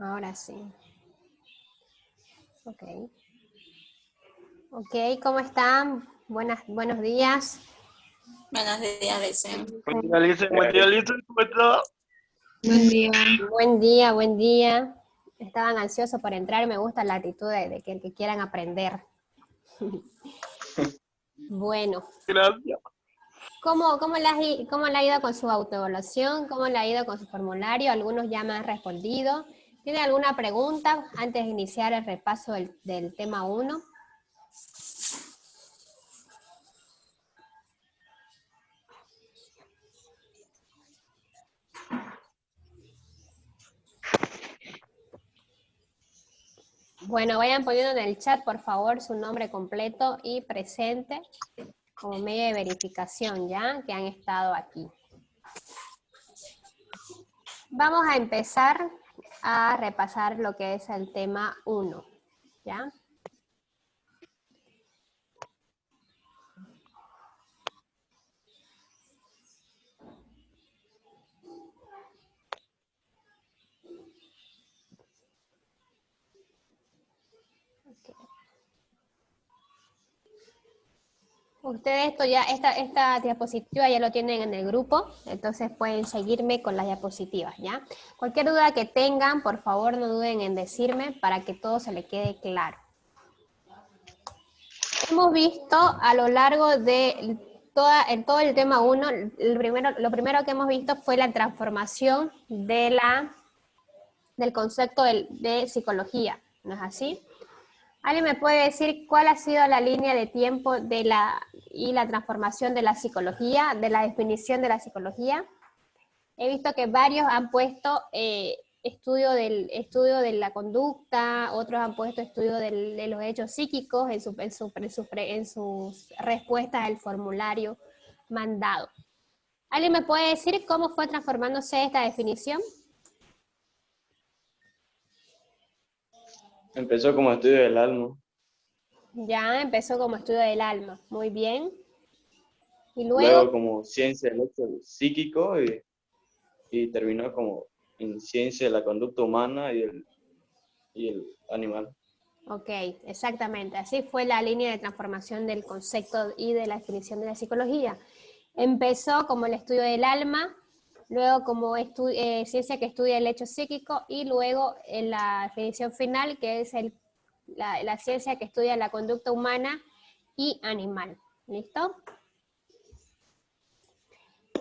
Ahora sí. Ok. Ok, ¿cómo están? Buenos días. Buenos días, Lecen. Buen día, Lisa. Buen día, Lisa. ¿Cómo está? Buen día. Buen día, buen día. Estaban ansiosos por entrar. Me gusta la actitud de que quieran aprender. Bueno, Gracias. ¿cómo le ha ido con su autoevaluación? ¿Cómo le ha ido con su formulario? Algunos ya me han respondido. ¿Tiene alguna pregunta antes de iniciar el repaso del tema 1? Bueno, vayan poniendo en el chat, por favor, su nombre completo y presente como medio de verificación, ¿ya? Que han estado aquí. Vamos a empezar a repasar lo que es el tema 1, ¿ya? Ustedes esta diapositiva ya lo tienen en el grupo, entonces pueden seguirme con las diapositivas, ¿ya? Cualquier duda que tengan, por favor no duden en decirme para que todo se le quede claro. Hemos visto a lo largo de todo el tema 1, lo primero que hemos visto fue la transformación del concepto de psicología, ¿no es así? ¿Alguien me puede decir cuál ha sido la línea de tiempo y la transformación de la psicología, de la definición de la psicología? He visto que varios han puesto estudio de la conducta, otros han puesto estudio de los hechos psíquicos en sus respuestas al formulario mandado. ¿Alguien me puede decir cómo fue transformándose esta definición? Empezó como estudio del alma. Ya empezó como estudio del alma, muy bien. Y Luego como ciencia del hecho psíquico y terminó como en ciencia de la conducta humana y el animal. Ok, exactamente. Así fue la línea de transformación del concepto y de la definición de la psicología. Empezó como el estudio del alma, luego como ciencia que estudia el hecho psíquico y luego en la definición final que es la ciencia que estudia la conducta humana y animal. ¿Listo?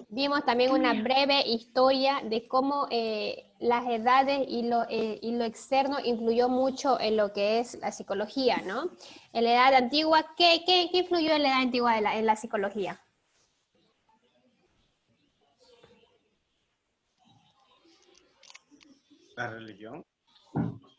Vimos también una breve historia de cómo las edades y lo externo influyó mucho en lo que es la psicología, ¿no? En la edad antigua, ¿qué influyó en la edad antigua en la psicología? La religión.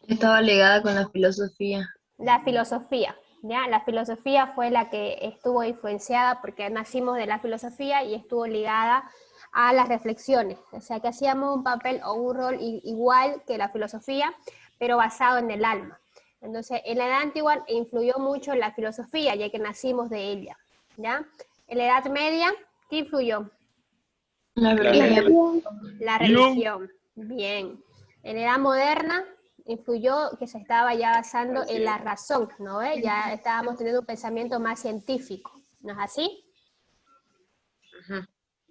Estaba ligada con la filosofía. La filosofía, ¿ya? La filosofía fue la que estuvo influenciada porque nacimos de la filosofía y estuvo ligada a las reflexiones. O sea, que hacíamos un papel o un rol igual que la filosofía, pero basado en el alma. Entonces, en la edad antigua influyó mucho la filosofía, ya que nacimos de ella, ¿ya? En la edad media, ¿qué influyó? La religión. La religión, bien. En la edad moderna influyó que se estaba ya basando en la razón, ¿no? Ya estábamos teniendo un pensamiento más científico, ¿no es así? Ajá.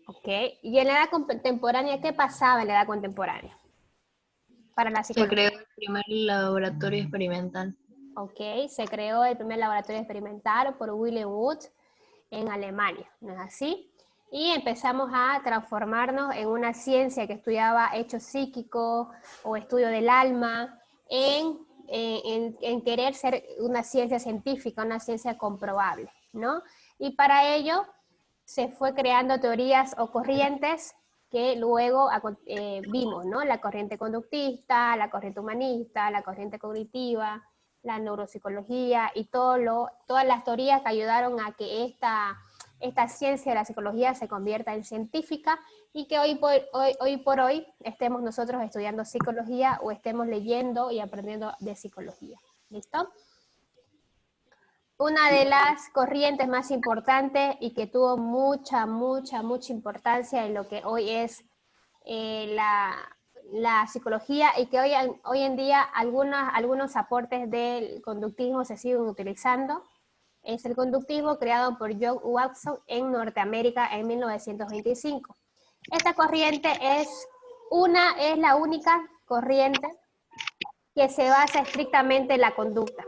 Ok. Y en la edad contemporánea, ¿qué pasaba en la edad contemporánea? Para la Se psicología. creó el primer laboratorio experimental. Ok, se creó el primer laboratorio experimental por Wilhelm Wundt en Alemania, ¿no es así? Y empezamos a transformarnos en una ciencia que estudiaba hechos psíquicos o estudio del alma, en querer ser una ciencia científica, una ciencia comprobable, ¿no? Y para ello se fue creando teorías o corrientes que luego vimos, ¿no? La corriente conductista, la corriente humanista, la corriente cognitiva, la neuropsicología y todas las teorías que ayudaron a que esta ciencia de la psicología se convierta en científica y que hoy por hoy estemos nosotros estudiando psicología o estemos leyendo y aprendiendo de psicología. ¿Listo? Una de las corrientes más importantes y que tuvo mucha importancia en lo que hoy es la psicología y que hoy en día algunos aportes del conductismo se siguen utilizando. Es el conductismo creado por John Watson en Norteamérica en 1925. Esta corriente es la única corriente que se basa estrictamente en la conducta.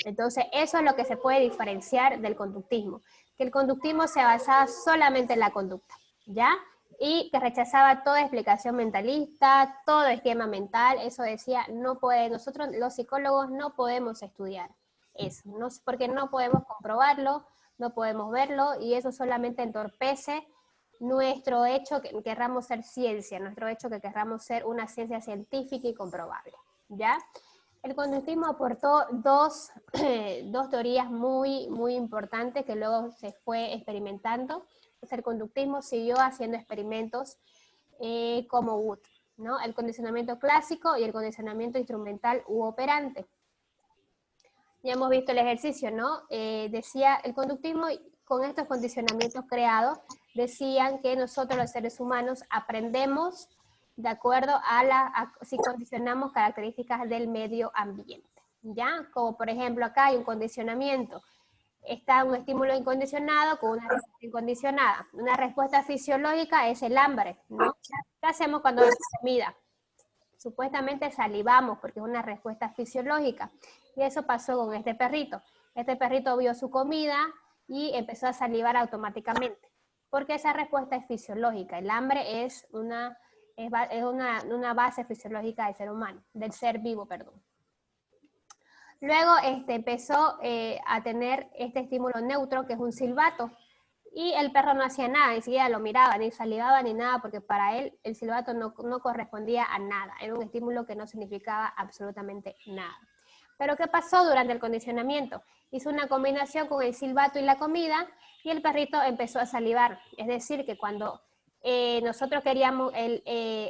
Entonces, eso es lo que se puede diferenciar del conductismo, que el conductismo se basaba solamente en la conducta, ¿ya? Y que rechazaba toda explicación mentalista, todo esquema mental. Eso decía, nosotros los psicólogos no podemos estudiar eso, porque no podemos comprobarlo, no podemos verlo, y eso solamente entorpece nuestro hecho que querramos ser ciencia, nuestro hecho que querramos ser una ciencia científica y comprobable, ¿ya? El conductismo aportó dos teorías muy, muy importantes que luego se fue experimentando. El conductismo siguió haciendo experimentos como Wood, ¿no? El condicionamiento clásico y el condicionamiento instrumental u operante. Ya hemos visto el ejercicio, ¿no? Decía, el conductismo, con estos condicionamientos creados, decían que nosotros los seres humanos aprendemos de acuerdo si condicionamos características del medio ambiente, ¿ya? Como por ejemplo acá hay un condicionamiento. Está un estímulo incondicionado con una respuesta incondicionada. Una respuesta fisiológica es el hambre, ¿no? ¿Qué hacemos cuando hay comida? Supuestamente salivamos porque es una respuesta fisiológica. Y eso pasó con este perrito. Este perrito vio su comida y empezó a salivar automáticamente. Porque esa respuesta es fisiológica. El hambre es una base fisiológica del ser humano, del ser vivo, perdón. Luego empezó a tener este estímulo neutro, que es un silbato, y el perro no hacía nada, ni siquiera lo miraba, ni salivaba, ni nada, porque para él el silbato no correspondía a nada, era un estímulo que no significaba absolutamente nada. Pero ¿qué pasó durante el condicionamiento? Hizo una combinación con el silbato y la comida, y el perrito empezó a salivar, es decir, que cuando nosotros queríamos,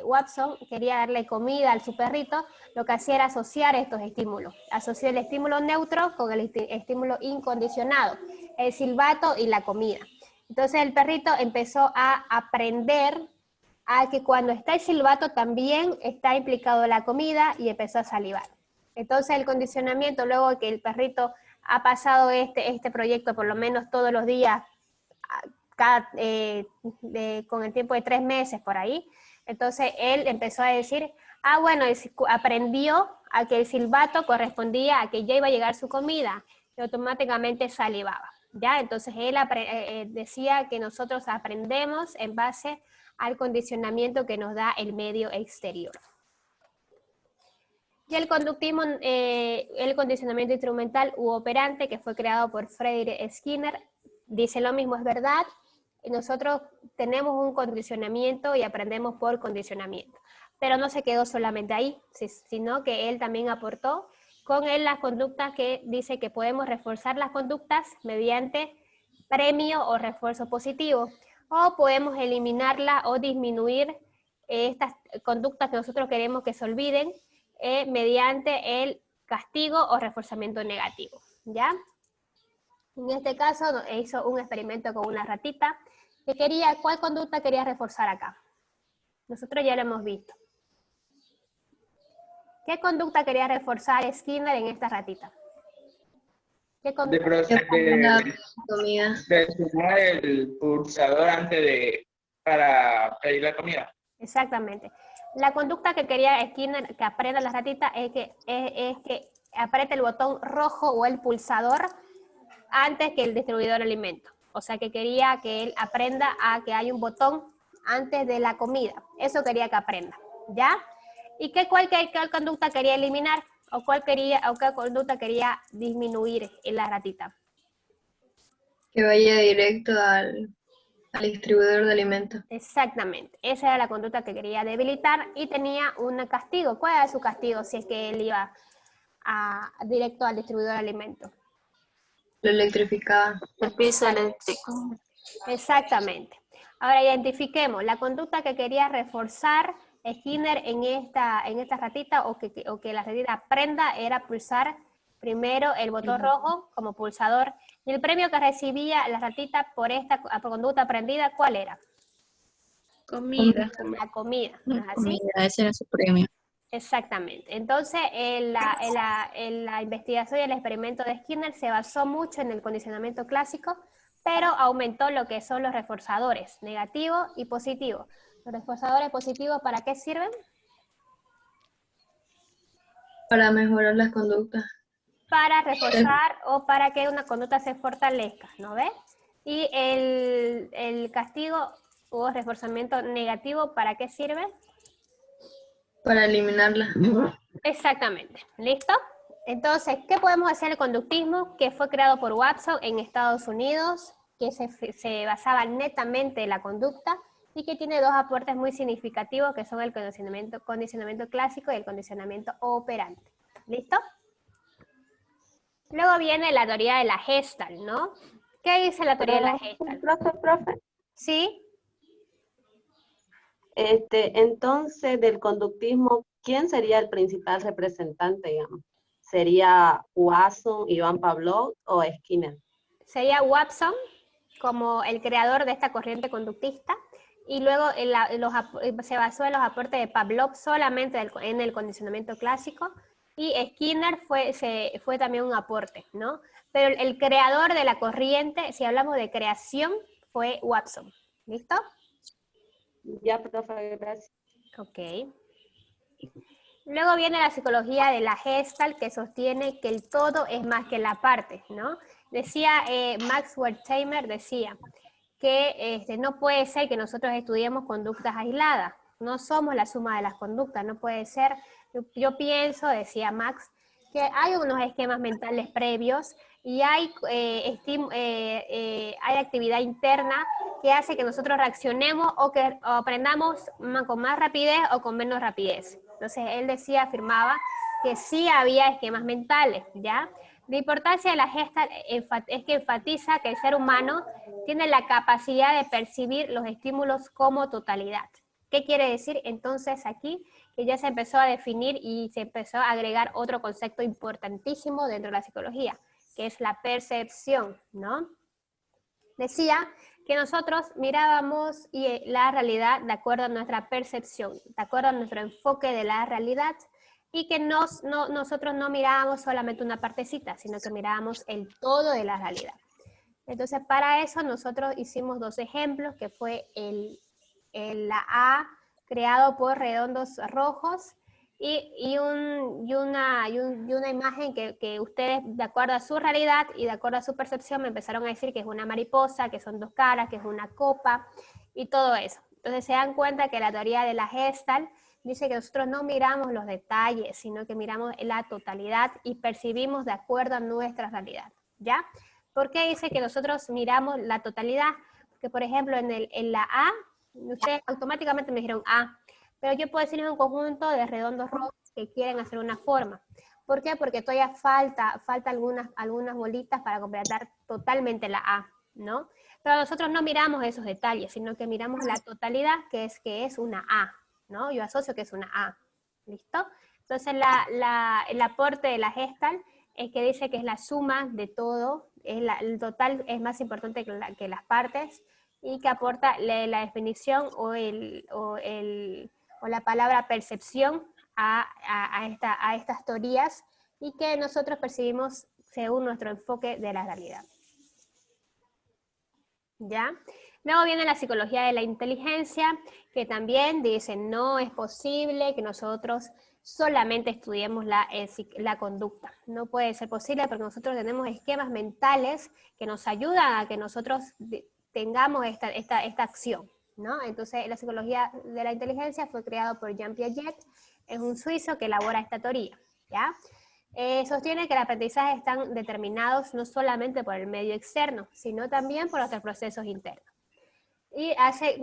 Watson quería darle comida a su perrito, lo que hacía era asociar estos estímulos. Asoció el estímulo neutro con el estímulo incondicionado, el silbato y la comida. Entonces el perrito empezó a aprender a que cuando está el silbato también está implicado la comida y empezó a salivar. Entonces el condicionamiento, luego que el perrito ha pasado este proyecto por lo menos todos los días, con el tiempo de 3 meses por ahí, entonces él empezó a decir, bueno, aprendió a que el silbato correspondía a que ya iba a llegar su comida y automáticamente salivaba, ¿ya? Entonces él decía que nosotros aprendemos en base al condicionamiento que nos da el medio exterior. Y el conductismo, el condicionamiento instrumental u operante, que fue creado por Friedrich Skinner, dice lo mismo, es verdad. Nosotros tenemos un condicionamiento y aprendemos por condicionamiento. Pero no se quedó solamente ahí, sino que él también aportó con él las conductas que dice que podemos reforzar las conductas mediante premio o refuerzo positivo, o podemos eliminarla o disminuir estas conductas que nosotros queremos que se olviden mediante el castigo o reforzamiento negativo, ¿ya? En este caso hizo un experimento con una ratita que ¿cuál conducta quería reforzar acá? Nosotros ya lo hemos visto. ¿Qué conducta quería reforzar Skinner en esta ratita? ¿Qué conducta? De sumar el pulsador para pedir la comida. Exactamente. La conducta que quería Skinner que aprenda la ratita es que apriete el botón rojo o el pulsador antes que el distribuidor de alimento. O sea que quería que él aprenda a que hay un botón antes de la comida. Eso quería que aprenda, ¿ya? ¿Y cuál conducta quería eliminar? ¿O qué conducta quería disminuir en la ratita? Que vaya directo al distribuidor de alimentos. Exactamente. Esa era la conducta que quería debilitar y tenía un castigo. ¿Cuál era su castigo si es que él iba directo al distribuidor de alimentos? Lo electrificaba. El piso eléctrico. Exactamente. Ahora identifiquemos la conducta que quería reforzar Skinner en esta ratita o que la ratita aprenda era pulsar primero el botón rojo como pulsador. Y el premio que recibía la ratita por esta conducta aprendida, ¿cuál era? Comida. La comida, ¿no es así? Ese era su premio. Exactamente. Entonces, la investigación y el experimento de Skinner se basó mucho en el condicionamiento clásico, pero aumentó lo que son los reforzadores, negativo y positivo. ¿Los reforzadores positivos para qué sirven? Para mejorar las conductas. Para reforzar o para que una conducta se fortalezca, ¿no ves? Y el castigo o reforzamiento negativo, ¿para qué sirve? Para eliminarlas. Exactamente. ¿Listo? Entonces, ¿qué podemos hacer el conductismo? Que fue creado por Watson en Estados Unidos, que se basaba netamente en la conducta y que tiene dos aportes muy significativos, que son el condicionamiento clásico y el condicionamiento operante. ¿Listo? Luego viene la teoría de la Gestalt, ¿no? ¿Qué dice la teoría de la Gestalt? Profe, ¿Sí? entonces del conductismo, ¿quién sería el principal representante, digamos? ¿Sería Watson, Iván Pavlov o Skinner? Sería Watson como el creador de esta corriente conductista y luego se basó en los aportes de Pavlov solamente en el condicionamiento clásico y Skinner fue también un aporte, ¿no? Pero el creador de la corriente, si hablamos de creación, fue Watson. ¿Listo? Ya, profe, gracias. Ok. Luego viene la psicología de la Gestalt, que sostiene que el todo es más que la parte, ¿no? Decía Max Wertheimer, decía que no puede ser que nosotros estudiemos conductas aisladas, no somos la suma de las conductas, no puede ser, yo pienso, decía Max, que hay unos esquemas mentales previos y hay actividad interna que hace que nosotros reaccionemos o aprendamos con más rapidez o con menos rapidez. Entonces él afirmaba que sí había esquemas mentales, ¿ya? La importancia de la Gestalt es que enfatiza que el ser humano tiene la capacidad de percibir los estímulos como totalidad. ¿Qué quiere decir entonces aquí? Que ya se empezó a definir y se empezó a agregar otro concepto importantísimo dentro de la psicología, que es la percepción, ¿no? Decía que nosotros mirábamos la realidad de acuerdo a nuestra percepción, de acuerdo a nuestro enfoque de la realidad, y que nosotros no mirábamos solamente una partecita, sino que mirábamos el todo de la realidad. Entonces, para eso nosotros hicimos dos ejemplos, que fue la A creado por redondos rojos y una imagen que ustedes, de acuerdo a su realidad y de acuerdo a su percepción, me empezaron a decir que es una mariposa, que son dos caras, que es una copa y todo eso. Entonces se dan cuenta que la teoría de la Gestalt dice que nosotros no miramos los detalles, sino que miramos la totalidad y percibimos de acuerdo a nuestra realidad, ¿ya? ¿Por qué dice que nosotros miramos la totalidad? Porque, por ejemplo, en la A, ustedes automáticamente me dijeron A, pero yo puedo decir un conjunto de redondos rojos que quieren hacer una forma. ¿Por qué? Porque todavía falta algunas bolitas para completar totalmente la A, ¿no? Pero nosotros no miramos esos detalles, sino que miramos la totalidad, que es una A, ¿no? Yo asocio que es una A, ¿listo? Entonces el aporte de la Gestalt es que dice que es la suma de todo, el total es más importante que las partes, y que aporta la definición o la palabra percepción a estas teorías, y que nosotros percibimos según nuestro enfoque de la realidad. ¿Ya? Luego viene la psicología de la inteligencia, que también dice no es posible que nosotros solamente estudiemos la conducta. No puede ser posible porque nosotros tenemos esquemas mentales que nos ayudan a que nosotros tengamos esta acción, ¿no? Entonces la psicología de la inteligencia fue creada por Jean Piaget, es un suizo que elabora esta teoría, ¿ya? Sostiene que el aprendizaje están determinados no solamente por el medio externo, sino también por nuestros procesos internos. Y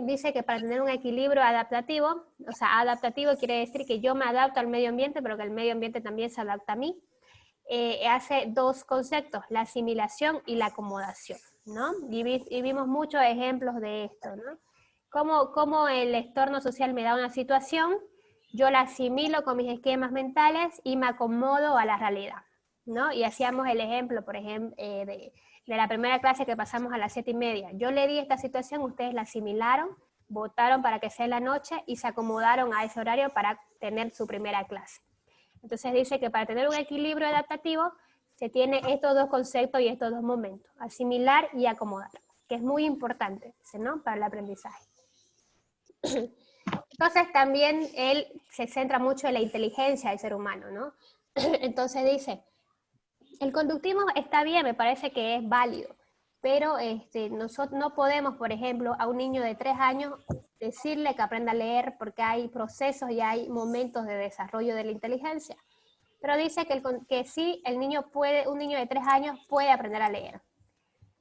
dice que para tener un equilibrio adaptativo, o sea, adaptativo quiere decir que yo me adapto al medio ambiente, pero que el medio ambiente también se adapta a mí, hace dos conceptos, la asimilación y la acomodación, ¿no? Y vimos muchos ejemplos de esto, ¿no? Cómo el entorno social me da una situación, yo la asimilo con mis esquemas mentales y me acomodo a la realidad, ¿no? Y hacíamos el ejemplo, por ejemplo, de la primera clase que pasamos a las 7:30. Yo le di esta situación, ustedes la asimilaron, votaron para que sea en la noche y se acomodaron a ese horario para tener su primera clase. Entonces dice que para tener un equilibrio adaptativo se tiene estos dos conceptos y estos dos momentos, asimilar y acomodar, que es muy importante, ¿no?, para el aprendizaje. Entonces también él se centra mucho en la inteligencia del ser humano, ¿no? Entonces dice, el conductismo está bien, me parece que es válido, pero nosotros no podemos, por ejemplo, a un niño de 3 años decirle que aprenda a leer porque hay procesos y hay momentos de desarrollo de la inteligencia. Pero dice que sí, un niño de 3 años puede aprender a leer,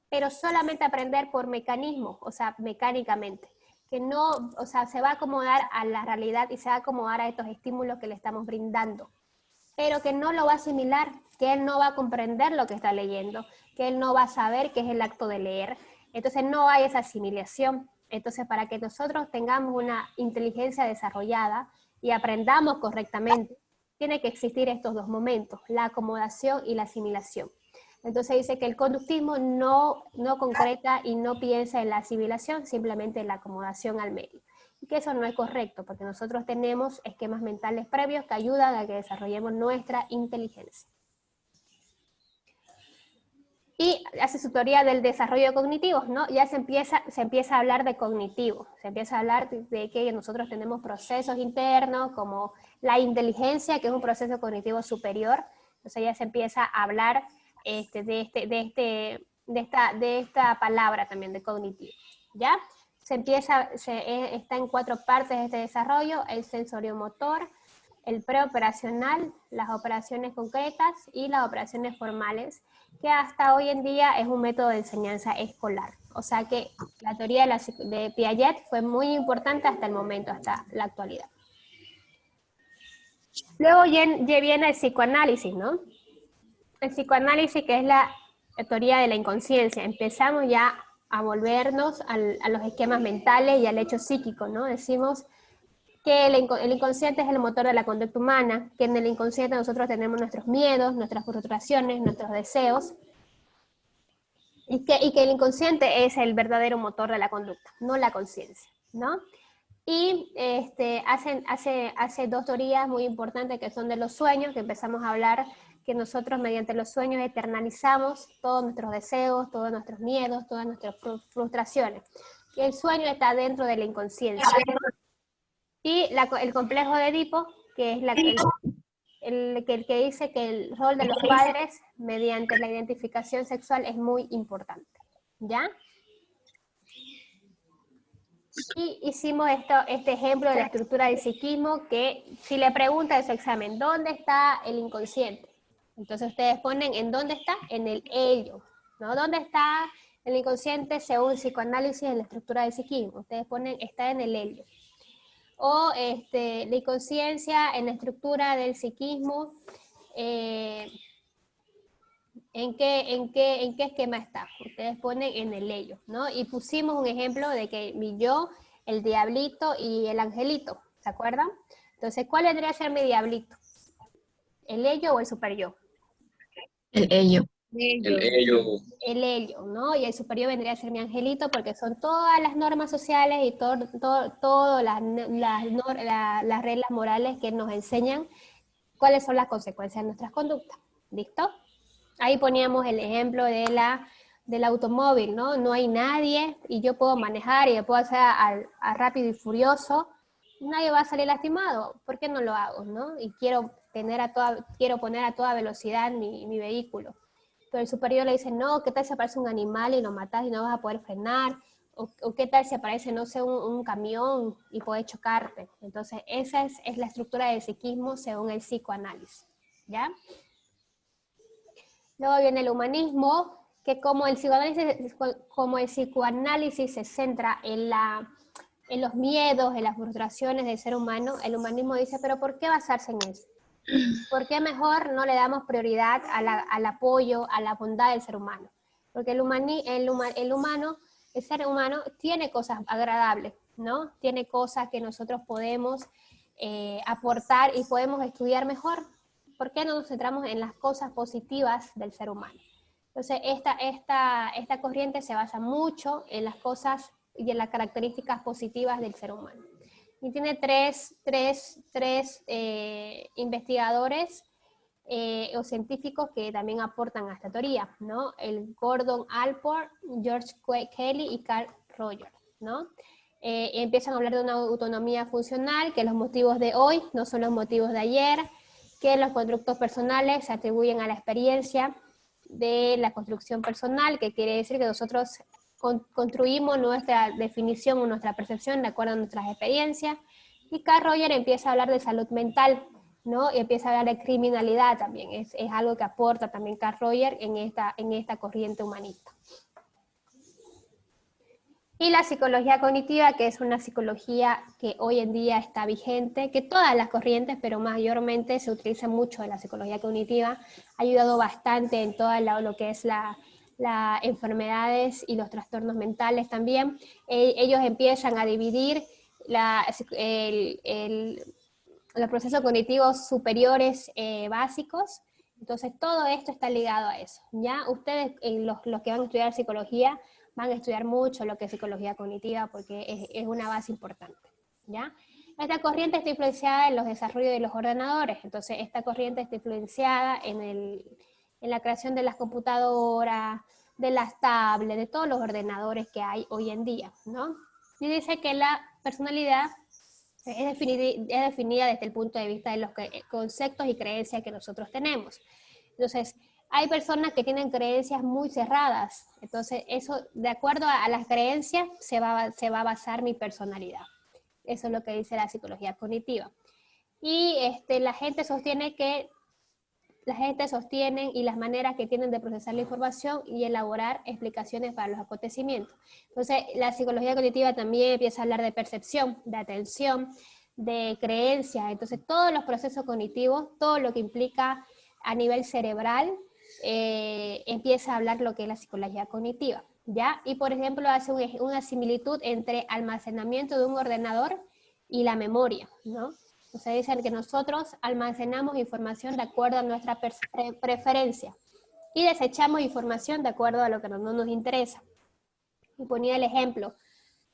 pero solamente aprender por mecanismos, o sea, mecánicamente, que no, o sea, se va a acomodar a la realidad y se va a acomodar a estos estímulos que le estamos brindando, pero que no lo va a asimilar, que él no va a comprender lo que está leyendo, que él no va a saber qué es el acto de leer. Entonces no hay esa asimilación. Entonces, para que nosotros tengamos una inteligencia desarrollada y aprendamos correctamente, tiene que existir estos dos momentos, la acomodación y la asimilación. Entonces dice que el conductismo no concreta y no piensa en la asimilación, simplemente en la acomodación al medio. Y que eso no es correcto, porque nosotros tenemos esquemas mentales previos que ayudan a que desarrollemos nuestra inteligencia. Y hace su teoría del desarrollo cognitivo, ¿no? Ya se empieza a hablar de cognitivo, se empieza a hablar de que nosotros tenemos procesos internos como la inteligencia, que es un proceso cognitivo superior. Entonces ya se empieza a hablar de esta palabra también, de cognitivo, ¿ya? Está en 4 partes este desarrollo: el sensoriomotor, el preoperacional, las operaciones concretas y las operaciones formales, que hasta hoy en día es un método de enseñanza escolar. O sea que la teoría de Piaget fue muy importante hasta el momento, hasta la actualidad. Luego viene el psicoanálisis, ¿no? El psicoanálisis, que es la teoría de la inconsciencia. Empezamos ya a volvernos a los esquemas mentales y al hecho psíquico, ¿no? Decimos que el inconsciente es el motor de la conducta humana, que en el inconsciente nosotros tenemos nuestros miedos, nuestras frustraciones, nuestros deseos, y que el inconsciente es el verdadero motor de la conducta, no la conciencia, ¿no? Y hace 2 teorías muy importantes que son de los sueños, que empezamos a hablar que nosotros mediante los sueños eternalizamos todos nuestros deseos, todos nuestros miedos, todas nuestras frustraciones. Y el sueño está dentro de la inconsciencia. Y el complejo de Edipo, que es el que dice que el rol de los padres mediante la identificación sexual es muy importante, ¿ya? Y hicimos este ejemplo de la estructura del psiquismo, que si le pregunta en su examen, ¿dónde está el inconsciente? Entonces ustedes ponen, ¿en dónde está? En el ello, ¿no? ¿Dónde está el inconsciente según psicoanálisis en la estructura del psiquismo? Ustedes ponen, está en el ello. O la inconsciencia en la estructura del psiquismo, ¿en qué esquema está? Ustedes ponen en el ello, ¿no? Y pusimos un ejemplo de que mi yo, el diablito y el angelito, ¿se acuerdan? Entonces, ¿cuál vendría a ser mi diablito? ¿El ello o el superyo? El ello. El ello, ¿no? Y el superior vendría a ser mi angelito, porque son todas las normas sociales y todas las reglas morales que nos enseñan cuáles son las consecuencias de nuestras conductas. ¿Listo? Ahí poníamos el ejemplo del automóvil, ¿no? No hay nadie y yo puedo manejar y puedo hacer a rápido y furioso. Nadie va a salir lastimado. ¿Por qué no lo hago, no? Y quiero poner a toda velocidad mi vehículo. Pero el superior le dice, no, ¿qué tal si aparece un animal y lo matas y no vas a poder frenar? O ¿qué tal si aparece, no sé, un camión y puede chocarte? Entonces, esa es la estructura del psiquismo según el psicoanálisis, ¿ya? Luego viene el humanismo, que como el psicoanálisis se centra en los miedos, en las frustraciones del ser humano, el humanismo dice, ¿pero por qué basarse en eso? ¿Por qué mejor no le damos prioridad al apoyo, a la bondad del ser humano? Porque el ser humano tiene cosas agradables, ¿no? Tiene cosas que nosotros podemos aportar y podemos estudiar mejor. ¿Por qué no nos centramos en las cosas positivas del ser humano? Entonces, esta corriente se basa mucho en las cosas y en las características positivas del ser humano. Y tiene tres investigadores o científicos que también aportan a esta teoría, ¿no? El Gordon Allport, George Kelly y Carl Rogers, ¿no? Empiezan a hablar de una autonomía funcional, que los motivos de hoy no son los motivos de ayer, que los constructos personales se atribuyen a la experiencia de la construcción personal, que quiere decir que nosotros construimos nuestra definición o nuestra percepción de acuerdo a nuestras experiencias. Y Carl Rogers empieza a hablar de salud mental, ¿no? Y empieza a hablar de criminalidad también, es algo que aporta también Carl Rogers en esta corriente humanista. Y la psicología cognitiva, que es una psicología que hoy en día está vigente, que todas las corrientes, pero mayormente se utiliza mucho en la psicología cognitiva, ha ayudado bastante en todo lo que es las enfermedades y los trastornos mentales también. Ellos empiezan a dividir los procesos cognitivos superiores básicos. Entonces todo esto está ligado a eso. ¿Ya? Ustedes, los que van a estudiar psicología, van a estudiar mucho lo que es psicología cognitiva porque es una base importante, ¿ya? Esta corriente está influenciada en los desarrollos de los ordenadores, entonces esta corriente está influenciada en la creación de las computadoras, de las tablets, de todos los ordenadores que hay hoy en día, ¿no? Y dice que la personalidad es definida desde el punto de vista de los conceptos y creencias que nosotros tenemos. Entonces, hay personas que tienen creencias muy cerradas, entonces eso, de acuerdo a las creencias, se va a basar mi personalidad. Eso es lo que dice la psicología cognitiva. Y la gente sostiene y las maneras que tienen de procesar la información y elaborar explicaciones para los acontecimientos. Entonces, la psicología cognitiva también empieza a hablar de percepción, de atención, de creencias. Entonces, todos los procesos cognitivos, todo lo que implica a nivel cerebral, empieza a hablar lo que es la psicología cognitiva, ¿ya? Y por ejemplo hace una similitud entre almacenamiento de un ordenador y la memoria, ¿no? O sea, dicen que nosotros almacenamos información de acuerdo a nuestra preferencia y desechamos información de acuerdo a lo que no nos interesa. Y ponía el ejemplo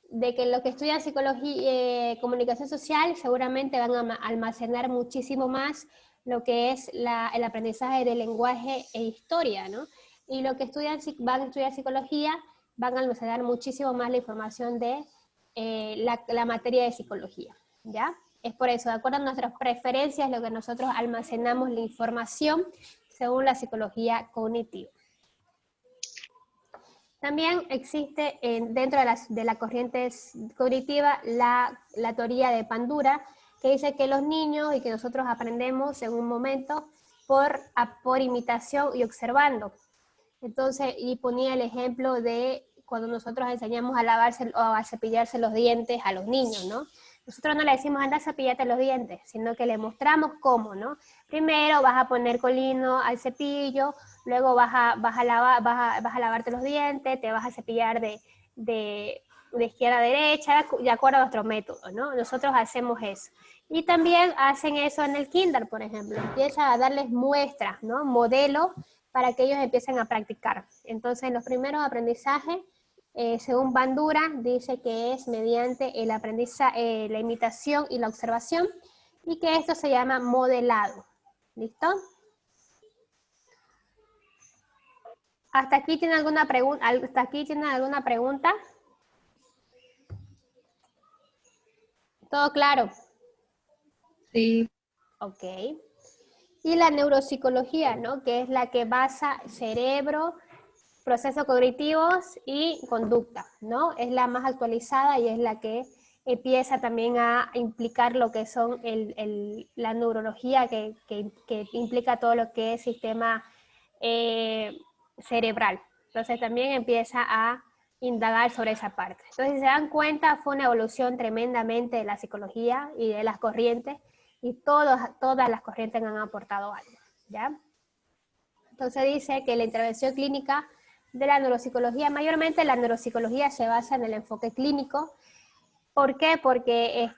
de que los que estudian psicología, comunicación social, seguramente van a almacenar muchísimo más lo que es el aprendizaje de lenguaje e historia, ¿no? Y los que van a estudiar psicología van a almacenar muchísimo más la información de la materia de psicología, ¿ya? Es por eso, de acuerdo a nuestras preferencias, lo que nosotros almacenamos la información según la psicología cognitiva. También existe dentro de la corriente cognitiva la teoría de Bandura, que dice que los niños y que nosotros aprendemos en un momento por imitación y observando. Entonces, y ponía el ejemplo de cuando nosotros enseñamos a lavarse o a cepillarse los dientes a los niños, ¿no? Nosotros no le decimos anda a cepillarte los dientes, sino que le mostramos cómo, ¿no? Primero vas a poner colino al cepillo, luego vas a lavarte los dientes, te vas a cepillar de izquierda a derecha, de acuerdo a nuestro método, ¿no? Nosotros hacemos eso. Y también hacen eso en el kinder, por ejemplo. Empieza a darles muestras, ¿no? Modelo para que ellos empiecen a practicar. Entonces, los primeros aprendizajes, según Bandura, dice que es mediante el aprendizaje, la imitación y la observación, y que esto se llama modelado. ¿Listo? ¿Hasta aquí tienen alguna pregunta? ¿Hasta aquí tienen alguna pregunta? ¿Todo claro? Sí. Ok. Y la neuropsicología, ¿no? Que es la que basa cerebro, procesos cognitivos y conducta, ¿no? Es la más actualizada y es la que empieza también a implicar lo que son la neurología que implica todo lo que es sistema cerebral. Entonces también empieza a indagar sobre esa parte. Entonces, si se dan cuenta, fue una evolución tremendamente de la psicología y de las corrientes, y todas las corrientes han aportado algo, ¿ya? Entonces dice que la intervención clínica de la neuropsicología, mayormente la neuropsicología se basa en el enfoque clínico. ¿Por qué? Porque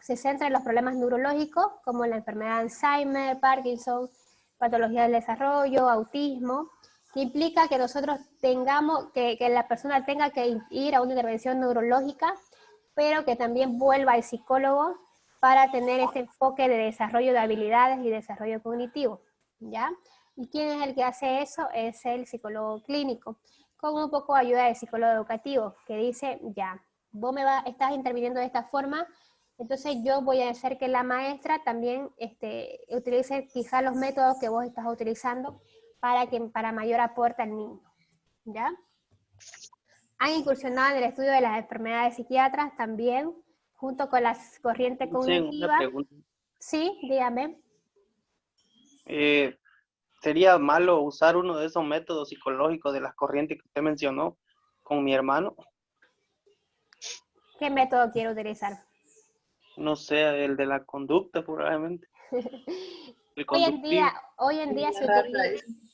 se centra en los problemas neurológicos, como la enfermedad de Alzheimer, Parkinson, patología del desarrollo, autismo, que implica que nosotros tengamos, que la persona tenga que ir a una intervención neurológica, pero que también vuelva al psicólogo para tener este enfoque de desarrollo de habilidades y desarrollo cognitivo, ¿ya? ¿Y quién es el que hace eso? Es el psicólogo clínico, con un poco de ayuda del psicólogo educativo, que dice, ya, vos estás interviniendo de esta forma, entonces yo voy a hacer que la maestra también utilice quizás los métodos que vos estás utilizando para mayor aporte al niño, ¿ya? Han incursionado en el estudio de las enfermedades psiquiatras también, junto con la corriente Sí, cognitiva. una pregunta. Sí, dígame. ¿Sería malo usar uno de esos métodos psicológicos de las corrientes que usted mencionó con mi hermano? ¿Qué método quiere utilizar? No sé, el de la conducta probablemente. El Hoy en conductivo. día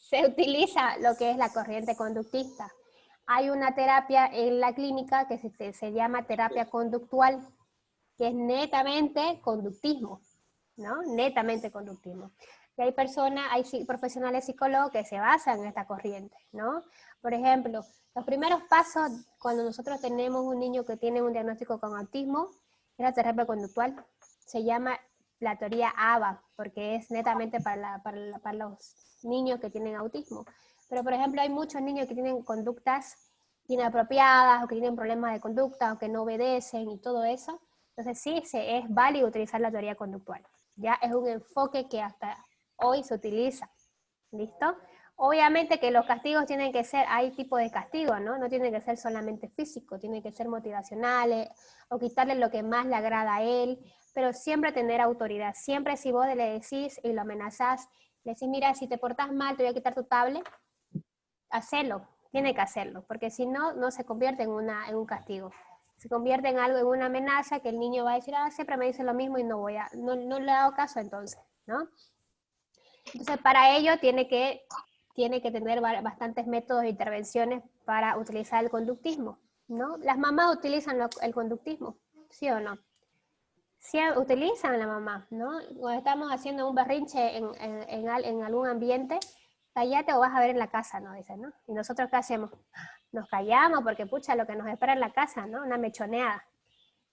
se utiliza lo que es la corriente conductista. Hay una terapia en la clínica que se llama terapia conductual, que es netamente conductismo, ¿no? Netamente conductismo. Y hay profesionales psicólogos que se basan en esta corriente, ¿no? Por ejemplo, los primeros pasos cuando nosotros tenemos un niño que tiene un diagnóstico con autismo, es la terapia conductual. Se llama la teoría ABA, porque es netamente para los niños que tienen autismo. Pero, por ejemplo, hay muchos niños que tienen conductas inapropiadas, o que tienen problemas de conducta, o que no obedecen y todo eso. Entonces sí, es válido utilizar la teoría conductual. Ya es un enfoque que hasta hoy se utiliza. ¿Listo? Obviamente que los castigos tienen que ser, hay tipos de castigos, ¿no? No tienen que ser solamente físicos, tienen que ser motivacionales, o quitarle lo que más le agrada a él, pero siempre tener autoridad. Siempre si vos le decís y lo amenazás, le decís, mira, si te portás mal, te voy a quitar tu tablet, hacelo, tiene que hacerlo, porque si no, no se convierte en un castigo. Se convierte en algo, en una amenaza que el niño va a decir, siempre me dice lo mismo y no le hago caso entonces, ¿no? Entonces, para ello tiene que tener bastantes métodos de intervenciones para utilizar el conductismo, ¿no? Las mamás utilizan el conductismo, ¿sí o no? Sí, utilizan la mamá, ¿no? Cuando estamos haciendo un berrinche en algún ambiente, callate o vas a ver en la casa, ¿no? Dicen, ¿no? Y nosotros, ¿qué hacemos? Nos callamos porque, pucha, lo que nos espera en la casa, ¿no? Una mechoneada.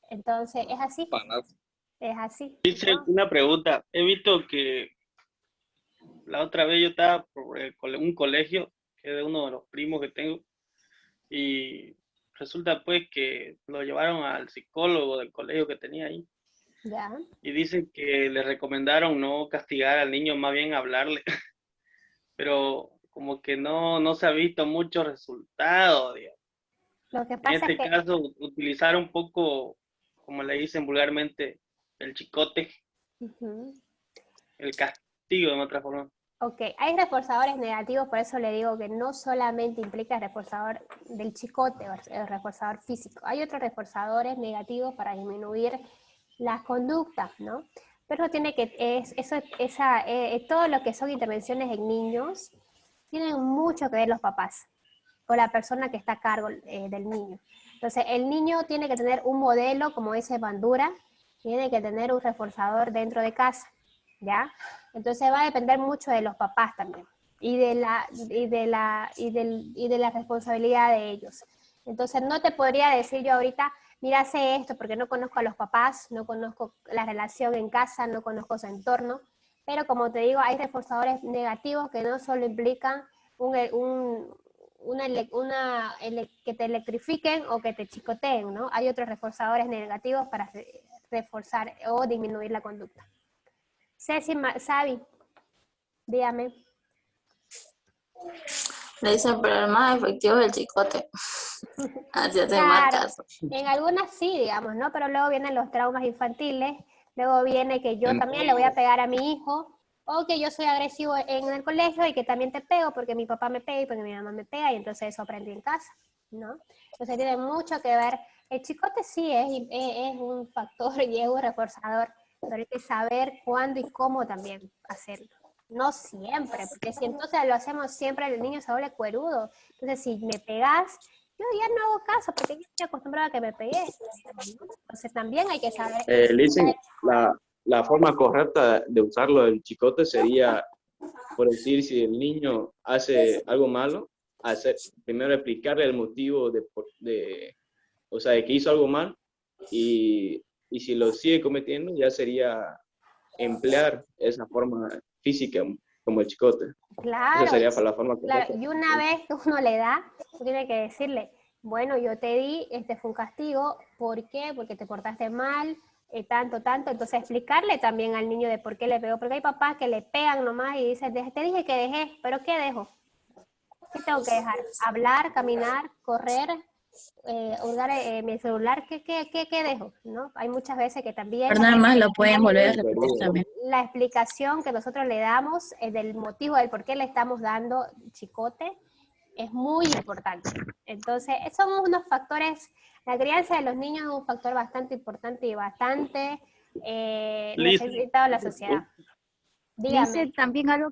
Entonces, es así. Es así. Dice ¿no? una pregunta. He visto que la otra vez yo estaba por un colegio, que es de uno de los primos que tengo, y resulta pues que lo llevaron al psicólogo del colegio que tenía ahí. Ya. Y dicen que le recomendaron no castigar al niño, más bien hablarle. Pero como que no se ha visto mucho resultado, digamos. Lo que En pasa este es que... caso, utilizar un poco, como le dicen vulgarmente, el chicote, el castigo en otra forma. Ok, hay reforzadores negativos, por eso le digo que no solamente implica el reforzador del chicote o el reforzador físico. Hay otros reforzadores negativos para disminuir las conductas, ¿no? Pero tiene que, todo lo que son intervenciones en niños, tienen mucho que ver los papás o la persona que está a cargo del niño. Entonces, el niño tiene que tener un modelo, como dice Bandura, tiene que tener un reforzador dentro de casa, ¿ya? Entonces va a depender mucho de los papás también y de la responsabilidad de ellos. Entonces no te podría decir yo ahorita, mira, hace esto, porque no conozco a los papás, no conozco la relación en casa, no conozco su entorno, pero como te digo, hay reforzadores negativos que no solo implican que te electrifiquen o que te chicoteen, ¿no? Hay otros reforzadores negativos para reforzar o disminuir la conducta. Ceci, Sabi, dígame. Le dicen, pero el más efectivo es el chicote. Así hace Claro, más caso. en algunas sí, digamos, ¿no? Pero luego vienen los traumas infantiles, luego viene que yo también le voy a pegar a mi hijo, o que yo soy agresivo en el colegio y que también te pego porque mi papá me pega y porque mi mamá me pega, y entonces eso aprendí en casa, ¿no? Entonces tiene mucho que ver. El chicote sí es un factor y es un reforzador, pero hay que saber cuándo y cómo también hacerlo. No siempre, porque si entonces lo hacemos siempre, el niño se vuelve cuerudo. Entonces, si me pegas, yo ya no hago caso, porque yo estoy acostumbrada a que me pegues. Entonces, también hay que saber... Le dicen, la forma correcta de usarlo del chicote sería por decir, si el niño hace algo malo, primero explicarle el motivo o sea, de que hizo algo mal, y si lo sigue cometiendo, ya sería emplear esa forma física como el chicote. Claro, Esa sería para la forma claro, correcta. y una vez que uno le da, uno tiene que decirle, bueno, yo te di, este fue un castigo, ¿por qué? Porque te portaste mal, tanto, entonces explicarle también al niño de por qué le pegó, porque hay papás que le pegan nomás y dicen, te dije que dejé, pero ¿qué dejo? ¿Qué tengo que dejar? Hablar, caminar, correr, hurgar mi celular, ¿qué dejo? ¿No? Hay muchas veces que también Pero nada más lo pueden volver a Querido. repetir también. la explicación que nosotros le damos del motivo del por qué le estamos dando chicote es muy importante. Entonces, son unos factores, la crianza de los niños es un factor bastante importante y bastante necesitado en la sociedad. Dígame. Dice también algo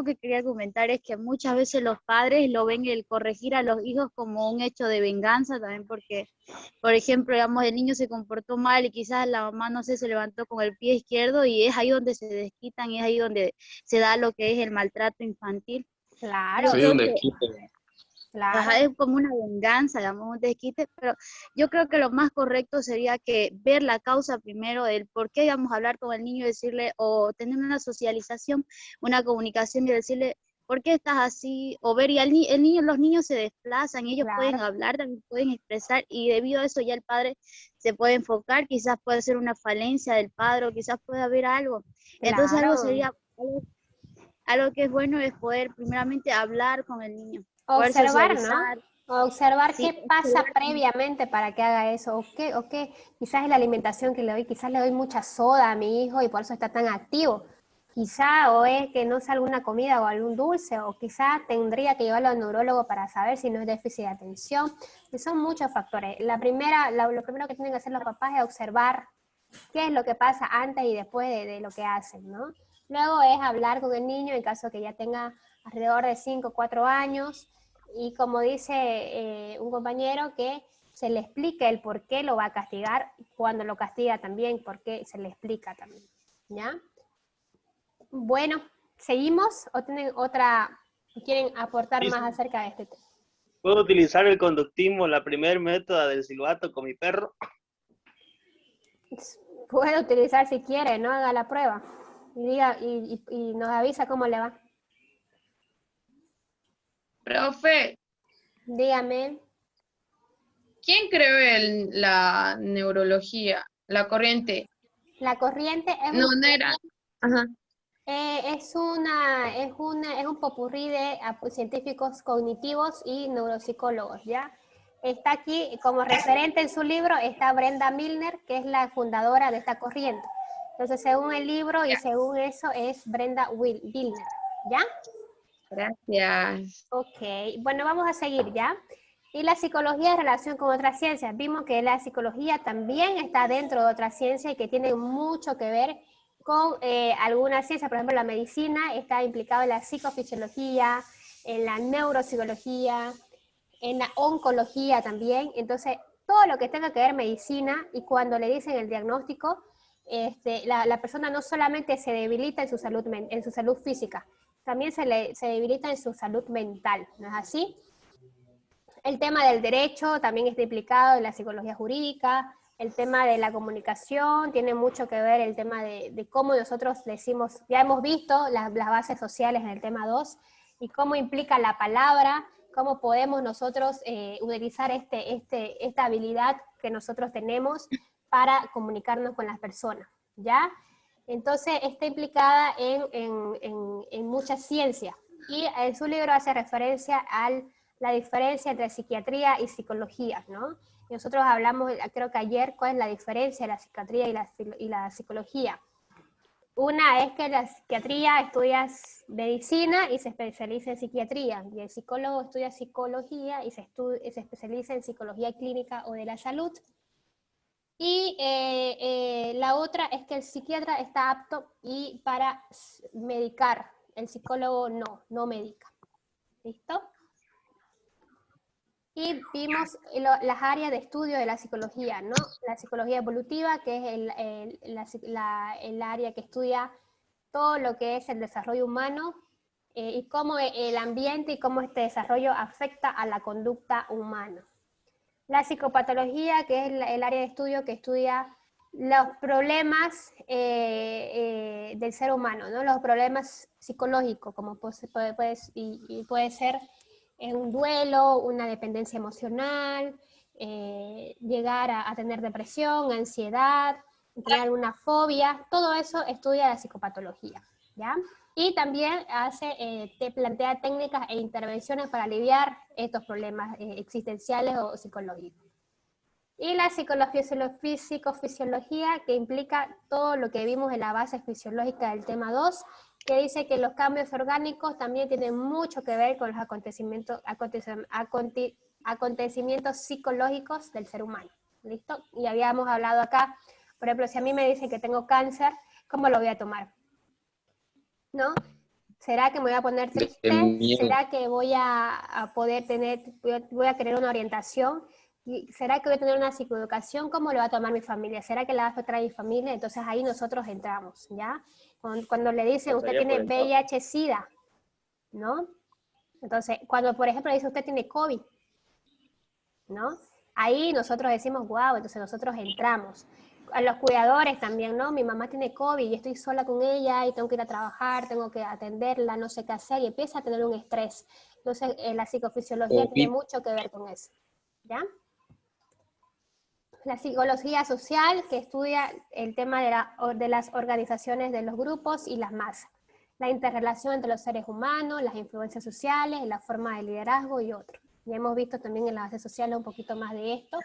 que quería comentar es que muchas veces los padres lo ven el corregir a los hijos como un hecho de venganza también porque, por ejemplo, digamos, el niño se comportó mal y quizás la mamá, no sé, se levantó con el pie izquierdo y es ahí donde se desquitan y es ahí donde se da lo que es el maltrato infantil. Claro. Sí, un desquite. Claro. Ajá, es como una venganza, digamos, un desquite, pero yo creo que lo más correcto sería que ver la causa primero del por qué íbamos a hablar con el niño y decirle, o tener una socialización, una comunicación y decirle, ¿por qué estás así? O ver, y el niño, los niños se desplazan, ellos Claro. pueden hablar, también pueden expresar, y debido a eso ya el padre se puede enfocar, quizás puede ser una falencia del padre, o quizás pueda haber algo. Entonces Claro. algo que es bueno es poder primeramente hablar con el niño. Poder Observar, socializar. ¿no? Observar Sí, qué pasa previamente para que haga eso, o qué, quizás es la alimentación que le doy, quizás le doy mucha soda a mi hijo y por eso está tan activo, quizá o es que no sea alguna comida o algún dulce, o quizá tendría que llevarlo al neurólogo para saber si no es déficit de atención, y son muchos factores. Lo primero que tienen que hacer los papás es observar qué es lo que pasa antes y después de lo que hacen, ¿no? Luego es hablar con el niño en caso que ya tenga alrededor de 5 o 4 años, y como dice un compañero, que se le explique el por qué lo va a castigar, cuando lo castiga también, por qué se le explica también, ¿ya? Bueno, ¿seguimos o tienen quieren aportar Sí, más sí. acerca de este tema? ¿Puedo utilizar el conductismo, la primer método del silbato con mi perro? Puede utilizar si quiere, ¿no? Haga la prueba y diga y nos avisa cómo le va. Profe, Dígame. ¿quién creó la neurología, la corriente? La corriente es No, no era. Ajá. es un popurrí de científicos cognitivos y neuropsicólogos, ¿ya? Está aquí como referente en su libro, está Brenda Milner, que es la fundadora de esta corriente. Entonces, según el libro y según eso, es Brenda Milner, ¿ya? Gracias. Ok, bueno, vamos a seguir, ¿ya? Y la psicología en relación con otras ciencias. Vimos que la psicología también está dentro de otras ciencias y que tiene mucho que ver con algunas ciencias. Por ejemplo, la medicina está implicada en la psicofisiología, en la neuropsicología, en la oncología también. Entonces, todo lo que tenga que ver medicina, y cuando le dicen el diagnóstico, la persona no solamente se debilita en su salud física, también se debilita en su salud mental, ¿no es así? El tema del derecho también está implicado en la psicología jurídica, el tema de la comunicación, tiene mucho que ver el tema de cómo nosotros decimos, ya hemos visto las bases sociales en el tema 2, y cómo implica la palabra, cómo podemos nosotros utilizar esta habilidad que nosotros tenemos para comunicarnos con las personas, ¿ya? Entonces está implicada en muchas ciencias, y en su libro hace referencia a la diferencia entre psiquiatría y psicología, ¿no? Y nosotros hablamos, creo que ayer, cuál es la diferencia de la psiquiatría y la psicología. Una es que la psiquiatría estudia medicina y se especializa en psiquiatría, y el psicólogo estudia psicología y se especializa en psicología clínica o de la salud. Y la otra es que el psiquiatra está apto para medicar, el psicólogo no medica. ¿Listo? Y vimos las áreas de estudio de la psicología, ¿no? La psicología evolutiva, que es el área que estudia todo lo que es el desarrollo humano, y cómo el ambiente y cómo este desarrollo afecta a la conducta humana. La psicopatología, que es el área de estudio que estudia los problemas del ser humano, ¿no? Los problemas psicológicos, como puede ser un duelo, una dependencia emocional, llegar a tener depresión, ansiedad, tener alguna fobia, todo eso estudia la psicopatología, ¿ya? Y también te plantea técnicas e intervenciones para aliviar estos problemas existenciales o psicológicos. Y la psicofisiología, que implica todo lo que vimos en la base fisiológica del tema 2, que dice que los cambios orgánicos también tienen mucho que ver con los acontecimientos psicológicos del ser humano. ¿Listo? Y habíamos hablado acá, por ejemplo, si a mí me dicen que tengo cáncer, ¿cómo lo voy a tomar? ¿No? ¿Será que me voy a poner triste? ¿Será que voy a poder voy a querer una orientación? ¿Será que voy a tener una psicoeducación? ¿Cómo lo va a tomar mi familia? ¿Será que la va a afectar a mi familia? Entonces ahí nosotros entramos, ¿ya? Cuando le dicen, usted tiene VIH-Sida, ¿no? Entonces, cuando por ejemplo dice, usted tiene COVID, ¿no? Ahí nosotros decimos, wow, entonces nosotros entramos. A los cuidadores también, ¿no? Mi mamá tiene COVID y estoy sola con ella y tengo que ir a trabajar, tengo que atenderla, no sé qué hacer, y empieza a tener un estrés. Entonces, la psicofisiología tiene mucho que ver con eso, ¿ya? La psicología social, que estudia el tema de las organizaciones de los grupos y las masas, la interrelación entre los seres humanos, las influencias sociales, la forma de liderazgo y otros. Ya hemos visto también en las bases sociales un poquito más de esto,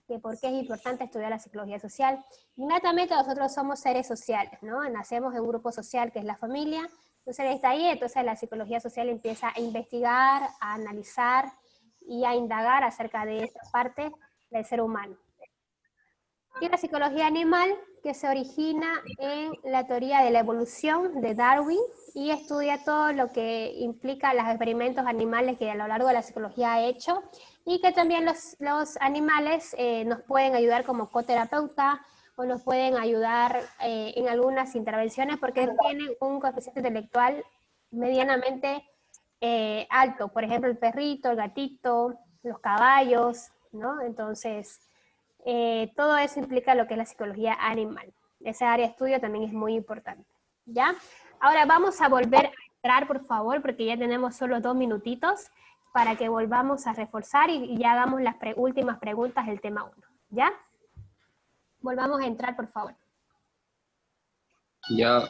que por qué es importante estudiar la psicología social. Innatamente nosotros somos seres sociales, ¿no? Nacemos en un grupo social que es la familia, entonces está ahí, entonces la psicología social empieza a investigar, a analizar y a indagar acerca de esta parte del ser humano. Y la psicología animal, que se origina en la teoría de la evolución de Darwin y estudia todo lo que implica los experimentos animales que a lo largo de la psicología ha hecho, y que también los animales nos pueden ayudar como coterapeuta o nos pueden ayudar en algunas intervenciones porque tienen un coeficiente intelectual medianamente alto. Por ejemplo, el perrito, el gatito, los caballos, ¿no? Entonces, todo eso implica lo que es la psicología animal. Esa área de estudio también es muy importante, ¿ya? Ahora vamos a volver a entrar, por favor, porque ya tenemos solo 2 minutitos para que volvamos a reforzar y ya hagamos las últimas preguntas del tema 1, ¿ya? Volvamos a entrar, por favor. Ya,